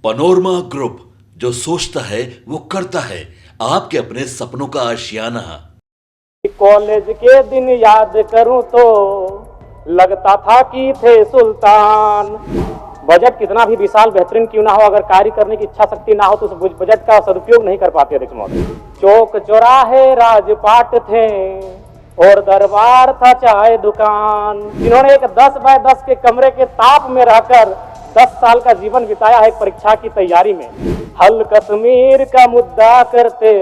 Panorama group, जो सोचता है वो करता है। आपके अपने सपनों का आशियाना। कॉलेज के दिन याद करूं तो लगता था कि थे सुल्तान। बजट कितना भी विशाल बेहतरीन क्यों ना हो, अगर कार्य करने की इच्छा शक्ति ना हो तो उस बजट का सदुपयोग नहीं कर पाते अध्यक्ष महोदय। चौक चौराहे राजपाट थे और दरबार था चाय दुकान, जिन्होंने एक 10 बाय 10 के कमरे के ताप में रहकर 10 साल का जीवन बिताया है परीक्षा की तैयारी में। हल कश्मीर का मुद्दा करते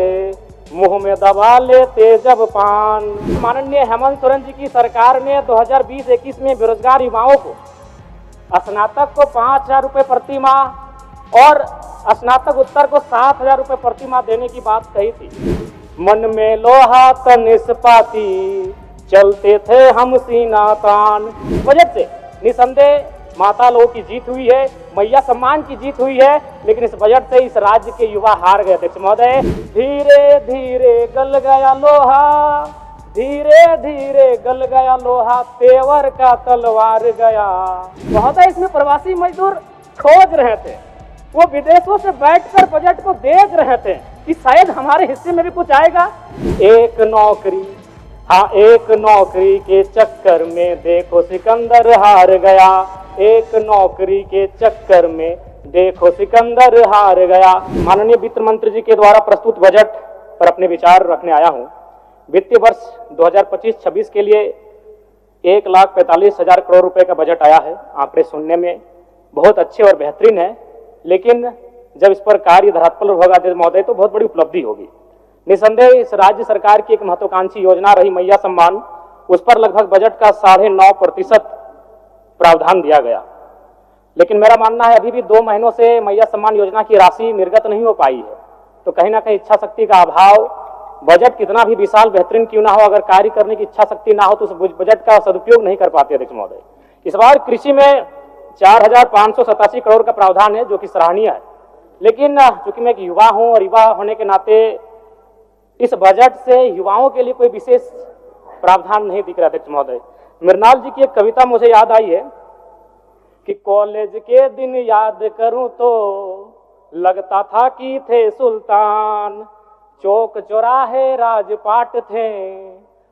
मुंह में दबा लेते जब पान। माननीय हेमंत सोरेन जी की सरकार ने 2020-21 में बेरोजगार युवाओं को स्नातक को 5,000 रुपये प्रति माह और स्नातक उत्तर को 7,000 रुपये प्रति माह देने की बात कही थी। मन में लोहा तन इस्पाती चलते थे हम सीना तान। बजट से निसंदेह माता लोगों की जीत हुई है, मैया सम्मान की जीत हुई है, लेकिन इस बजट से इस राज्य के युवा हार गए अध्यक्ष महोदय। धीरे धीरे गल गया लोहा, धीरे धीरे गल गया लोहा, तेवर का तलवार गया। महोदय, इसमें प्रवासी मजदूर खोज रहे थे, वो विदेशों से बैठकर बजट को देख रहे थे कि शायद हमारे हिस्से में भी कुछ आएगा। एक नौकरी, हाँ एक नौकरी के चक्कर में देखो सिकंदर हार गया। एक नौकरी के चक्कर में देखो सिकंदर हार गया। माननीय वित्त मंत्री जी के द्वारा प्रस्तुत बजट पर अपने विचार रखने आया हूं। वित्तीय वर्ष 2025-26 के लिए 1,45,000 करोड़ रुपए का बजट आया है। आंकड़े सुनने में बहुत अच्छे और बेहतरीन है, लेकिन जब इस पर कार्य धरातल पर होगा अध्यक्ष महोदय तो बहुत बड़ी उपलब्धि होगी। निसंदेह इस राज्य सरकार की एक महत्वाकांक्षी योजना रही मैया सम्मान, उस पर लगभग बजट का 9.5% प्रावधान दिया गया, लेकिन मेरा मानना है अभी भी 2 महीनों से मैया सम्मान योजना की राशि निर्गत नहीं हो पाई है। तो कहीं ना कहीं इच्छा शक्ति का अभाव, बजट कितना भी विशाल बेहतरीन क्यों ना हो, अगर कार्य करने की इच्छा शक्ति ना हो तो उस बजट का सदुपयोग नहीं कर पाते अध्यक्ष महोदय। इस बार कृषि में 4,587 करोड़ का प्रावधान है, जो कि सराहनीय है, लेकिन चूंकि मैं एक युवा हूं और युवा होने के नाते इस बजट से युवाओं के लिए कोई विशेष प्रावधान नहीं दिख रहा अध्यक्ष महोदय। मृणाल जी की एक कविता मुझे याद आई है कि कॉलेज के दिन याद करूं तो लगता था कि थे सुल्तान। चौक चौराहे राजपाट थे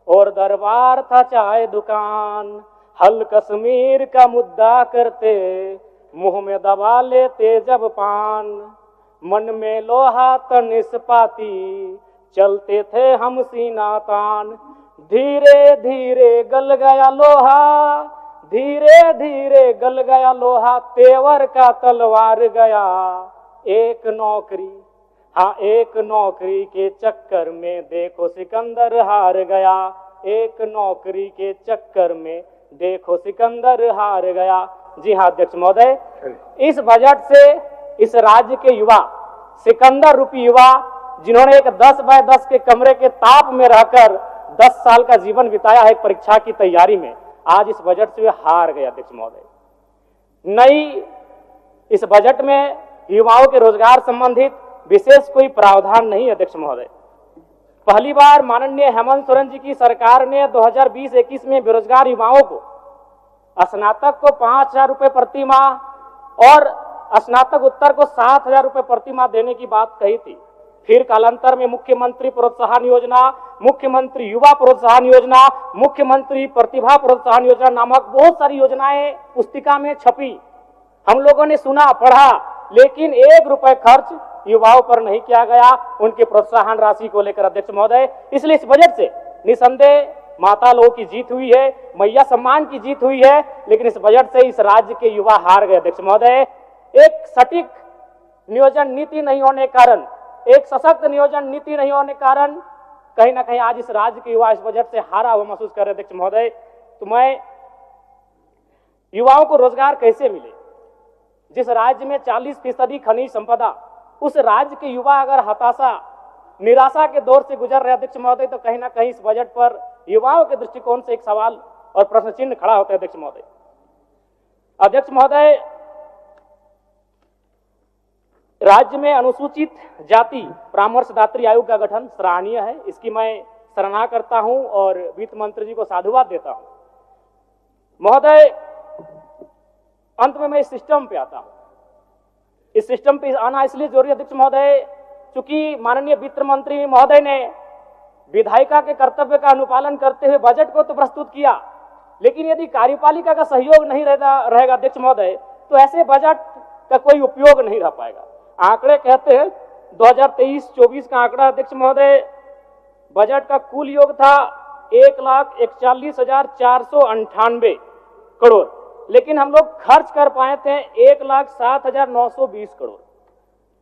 और दरबार था चाय दुकान। हल कश्मीर का मुद्दा करते मुंह में दबा लेते जब पान। मन में लोहा तन इस्पाती चलते थे हम सीना तान। धीरे धीरे गल गया लोहा, धीरे धीरे गल गया लोहा, तेवर का तलवार गया। एक नौकरी, हाँ एक नौकरी के चक्कर में देखो सिकंदर हार गया। एक नौकरी के चक्कर में देखो सिकंदर हार गया। जी हाँ अध्यक्ष महोदय, इस बजट से इस राज्य के युवा, सिकंदर रूपी युवा, जिन्होंने एक 10 बाय 10 के कमरे के ताप में रहकर 10 साल का जीवन बिताया है परीक्षा की तैयारी में, आज इस बजट से वे हार गए अध्यक्ष महोदय। नई इस बजट में युवाओं के रोजगार संबंधित विशेष कोई प्रावधान नहीं अध्यक्ष महोदय। पहली बार माननीय हेमंत सोरेन जी की सरकार ने 2020-21 में बेरोजगार युवाओं को स्नातक को 5,000 रुपये प्रति माह और स्नातक उत्तर को 7,000 रुपये प्रति माह देने की बात कही थी। फिर कालांतर में मुख्यमंत्री प्रोत्साहन योजना, मुख्यमंत्री युवा प्रोत्साहन योजना, मुख्यमंत्री प्रतिभा प्रोत्साहन योजना नामक बहुत सारी योजनाएं पुस्तिका में छपी। हम लोगों ने सुना, पढ़ा, लेकिन 1 रुपए खर्च युवाओं पर नहीं किया गया उनके प्रोत्साहन राशि को लेकर अध्यक्ष महोदय। इसलिए इस बजट से निसंदेह माता लोगों की जीत हुई है, मैया सम्मान की जीत हुई है, लेकिन इस बजट से इस राज्य के युवा हार गए अध्यक्ष महोदय। एक सटीक नियोजन नीति नहीं होने के कारण, एक सशक्त नियोजन नीति नहीं होने के कारण कहीं ना कहीं आज इस राज्य के युवा इस बजट से हारा हुआ महसूस कर रहे अध्यक्ष महोदय। तो मैं युवाओं को रोजगार कैसे मिले? जिस राज्य में 40% खनिज संपदा, उस राज्य के युवा अगर हताशा, निराशा के दौर से गुजर रहे अध्यक्ष महोदय, तो कहीं ना कहीं इस बजट पर युवाओं के दृष्टिकोण से एक सवाल और प्रश्न चिन्ह खड़ा होता है अध्यक्ष महोदय। अध्यक्ष महोदय, राज्य में अनुसूचित जाति परामर्शदात्री आयोग का गठन सराहनीय है, इसकी मैं सराहना करता हूं और वित्त मंत्री जी को साधुवाद देता हूं। महोदय, अंत में मैं इस सिस्टम पे आता हूं। इस सिस्टम पे आना इसलिए जरूरी है अध्यक्ष महोदय, चूंकि माननीय वित्त मंत्री महोदय ने विधायिका के कर्तव्य का अनुपालन करते हुए बजट को तो प्रस्तुत किया, लेकिन यदि कार्यपालिका का सहयोग नहीं रहेगा अध्यक्ष महोदय, तो ऐसे बजट का कोई उपयोग नहीं रह पाएगा। आंकड़े कहते हैं 2023-24 का आंकड़ा अध्यक्ष महोदय, बजट का कुल योग था 1,41,498 करोड़, लेकिन हम लोग खर्च कर पाए थे 1,07,920 करोड़,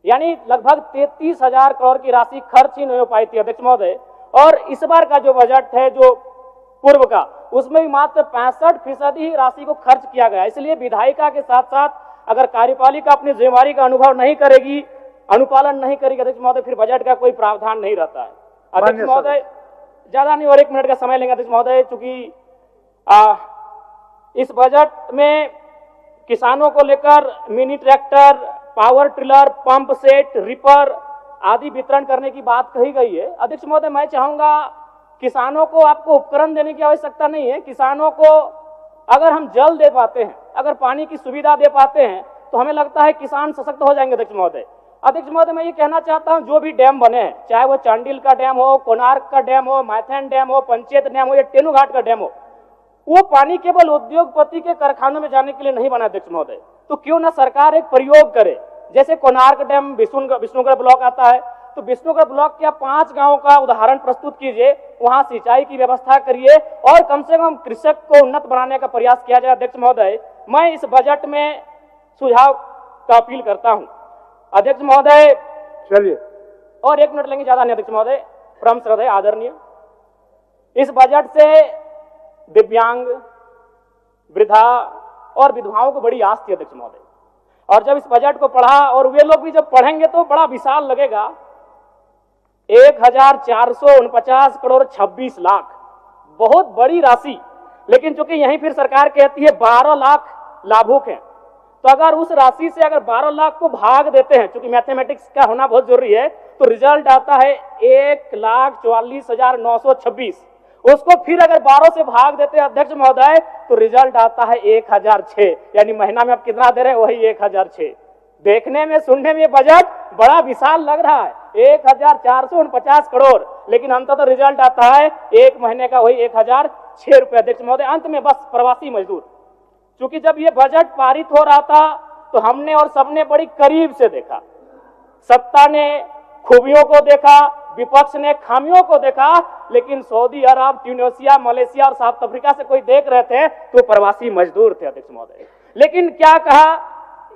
यानी लगभग 33,000 करोड़ की राशि खर्च ही नहीं हो पाई थी अध्यक्ष महोदय। और इस बार का जो बजट है, जो पूर्व का, उसमें भी मात्र 65% ही राशि को खर्च किया गया। इसलिए विधायिका के साथ साथ अगर कार्यपालिका अपनी जिम्मेवारी का अनुभव नहीं करेगी, अनुपालन नहीं करेगी अध्यक्ष महोदय, फिर बजट का कोई प्रावधान नहीं रहता है। अध्यक्ष महोदय, ज्यादा नहीं और 1 मिनट का समय लेंगे अध्यक्ष महोदय, चूंकि इस बजट में किसानों को लेकर mini tractor, power tiller, pump set, ripper आदि वितरण करने की बात कही गई है। अध्यक्ष महोदय, मैं चाहूंगा किसानों को आपको उपकरण देने की आवश्यकता नहीं है। किसानों को अगर हम जल दे पाते हैं, अगर पानी की सुविधा दे पाते हैं, तो हमें लगता है किसान सशक्त हो जाएंगे अध्यक्ष महोदय। अध्यक्ष महोदय, मैं ये कहना चाहता हूं, जो भी डैम बने हैं, चाहे वो चांडिल का डैम हो, कोणार्क का डैम हो, मैथन डैम हो, पंचेत डैम हो या टेनूघाट का डैम हो, वो पानी केवल उद्योगपति के कारखानों में जाने के लिए नहीं बना अध्यक्ष महोदय। तो क्यों ना सरकार एक प्रयोग करे, जैसे कोणार्क डैम विष्णुगढ़ ब्लॉक आता है, तो विष्णुगढ़ ब्लॉक के 5 गांवों का उदाहरण प्रस्तुत कीजिए, वहां सिंचाई की व्यवस्था करिए और कम से कम कृषक को उन्नत बनाने का प्रयास किया जाए। अध्यक्ष महोदय, मैं इस बजट में सुझाव का अपील करता हूं अध्यक्ष महोदय। चलिए, और 1 मिनट लेंगे, ज्यादा नहीं अध्यक्ष महोदय। परम श्रद्धेय आदरणीय, इस बजट से दिव्यांग, वृद्धा और विधवाओं को बड़ी आस थी अध्यक्ष महोदय, और जब इस बजट को पढ़ा, और वे लोग भी जब पढ़ेंगे तो बड़ा विशाल लगेगा। 1,449 करोड़ 26 लाख, बहुत बड़ी राशि। लेकिन चूंकि यहीं फिर सरकार कहती है 12 लाख लाभुक हैं, तो अगर उस राशि से अगर 12 लाख को भाग देते हैं, चूंकि मैथमेटिक्स का होना बहुत जरूरी है, तो रिजल्ट आता है 1,44,926। उसको फिर अगर 12 से भाग देते हैं अध्यक्ष महोदय, तो रिजल्ट आता है 1,006, यानी महीना में आप कितना दे रहे हैं, वही 1,006। देखने में, सुनने में बजट बड़ा विशाल लग रहा है, 1,449 करोड़, लेकिन अंततः रिजल्ट आता है 1 महीने का वही 1,006 रुपए अध्यक्ष महोदय। अंत में बस प्रवासी मजदूर, क्योंकि जब ये बजट पारित हो रहा था तो हमने और सबने बड़ी करीब से देखा, सत्ता ने खूबियों को देखा, विपक्ष ने खामियों को देखा, लेकिन सऊदी अरब, ट्यूनीशिया, मलेशिया और साउथ अफ्रीका से कोई देख रहे थे तो प्रवासी मजदूर थे अध्यक्ष महोदय। लेकिन क्या कहा,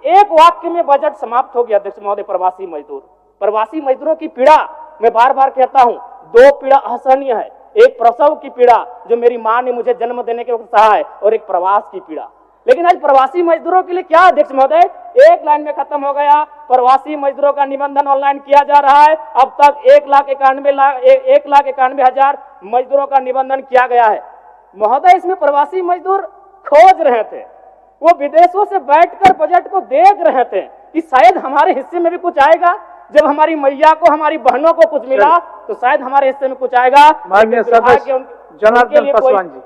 एक वाक्य में बजट समाप्त हो गया अध्यक्ष महोदय, प्रवासी मजदूर। प्रवासी मजदूरों की पीड़ा मैं बार बार कहता हूं, 2 पीड़ा असहनीय है, एक प्रसव की पीड़ा जो मेरी मां ने मुझे जन्म देने के वक्त सहा है, और एक प्रवास की पीड़ा। लेकिन आज प्रवासी मजदूरों के लिए क्या अध्यक्ष महोदय, एक लाइन में खत्म हो गया। प्रवासी मजदूरों का निबंधन ऑनलाइन किया जा रहा है, अब तक 1,91,000 मजदूरों का निबंधन किया गया है। महोदय, इसमें प्रवासी मजदूर खोज रहे थे, वो विदेशों से बैठकर बजट को देख रहे थे कि शायद हमारे हिस्से में भी कुछ आएगा। जब हमारी मैया को, हमारी बहनों को कुछ मिला, तो शायद हमारे हिस्से में कुछ आएगा। माननीय सदस्य जनार्दन पासवान जी।